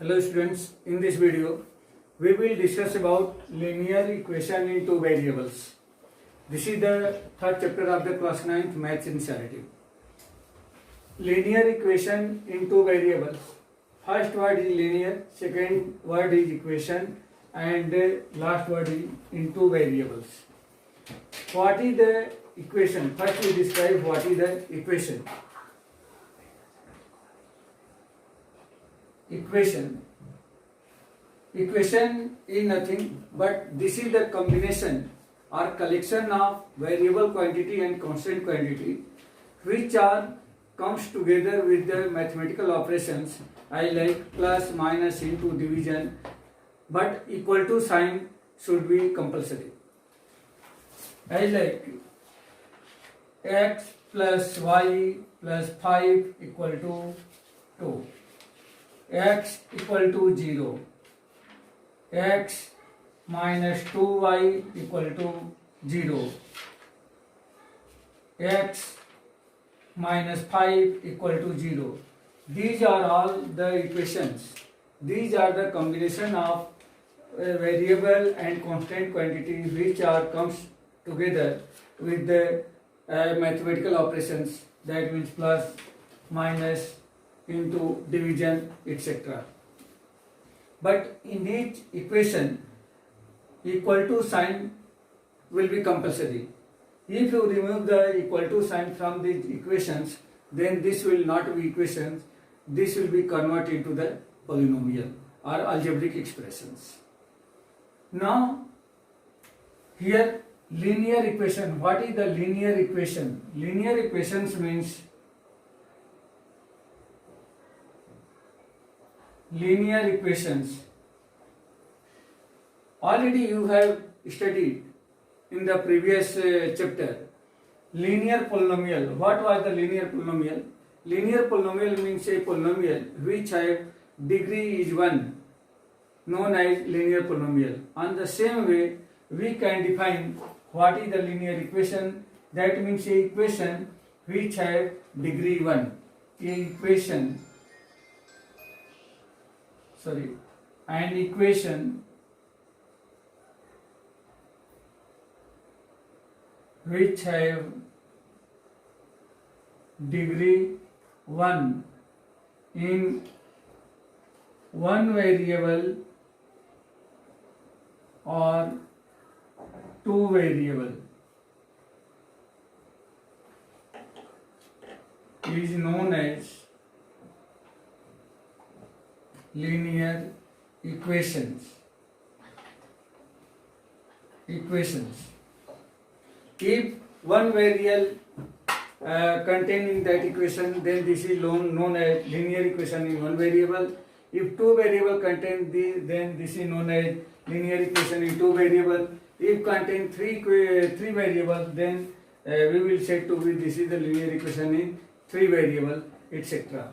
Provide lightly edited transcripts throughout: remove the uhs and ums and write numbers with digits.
Hello students, in this video we will discuss about linear equation in two variables. This is the third chapter of the class 9th Maths Initiative. Linear equation in two variables. First word is linear, second word is equation, and last word is in two variables. What is the equation? First we describe what is the equation. Equation is nothing but this is the combination or collection of variable quantity and constant quantity which are comes together with the mathematical operations I like plus, minus, into, division, but equal to sign should be compulsory. I like x plus y plus 5 equal to 2. X equal to 0, x minus 2y equal to 0, x minus 5 equal to 0. These are all the equations. These are the combination of variable and constant quantity which are comes together with the mathematical operations, that means plus, minus, into, division, etc. But in each equation equal to sign will be compulsory. If you remove the equal to sign from these equations, then this will not be equations, this will be converted into the polynomial or algebraic expressions. Now here linear equation. What is the linear equation? Linear equations means linear equations. Already you have studied in the previous chapter. Linear polynomial. What was the linear polynomial? Linear polynomial means a polynomial which have degree is 1, known as linear polynomial. On the same way, we can define what is the linear equation. That means a equation which have degree 1. An equation which have degree 1 in one variable or two variable is known as linear equations. If one variable containing that equation, then this is known as linear equation in one variable. If two variable contain then this is known as linear equation in two variable. If contain three variables, then we will say to be this is the linear equation in three variable, etc.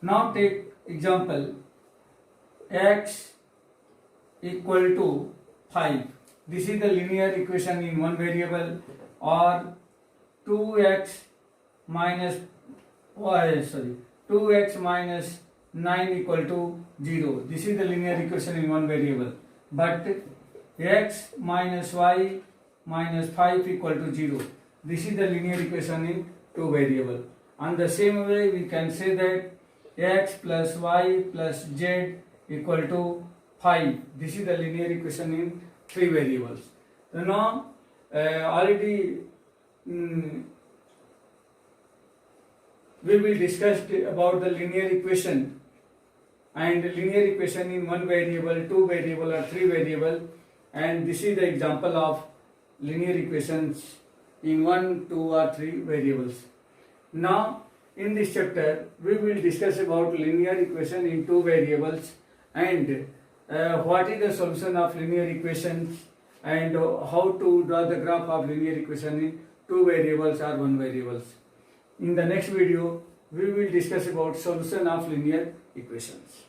Now take example. X equal to 5. This is the linear equation in one variable, or 2x minus 9 equal to 0. This is the linear equation in one variable. But x minus y minus 5 equal to 0. This is the linear equation in two variable. On the same way, we can say that x plus y plus z equal to 5. This is the linear equation in three variables. So now already we will discuss about the linear equation and linear equation in one variable, two variable or three variable, and this is the example of linear equations in 1, 2 or 3 variables. Now in this chapter we will discuss about linear equation in two variables and what is the solution of linear equations and how to draw the graph of linear equation in two variables or one variables. In the next video we will discuss about solution of linear equations.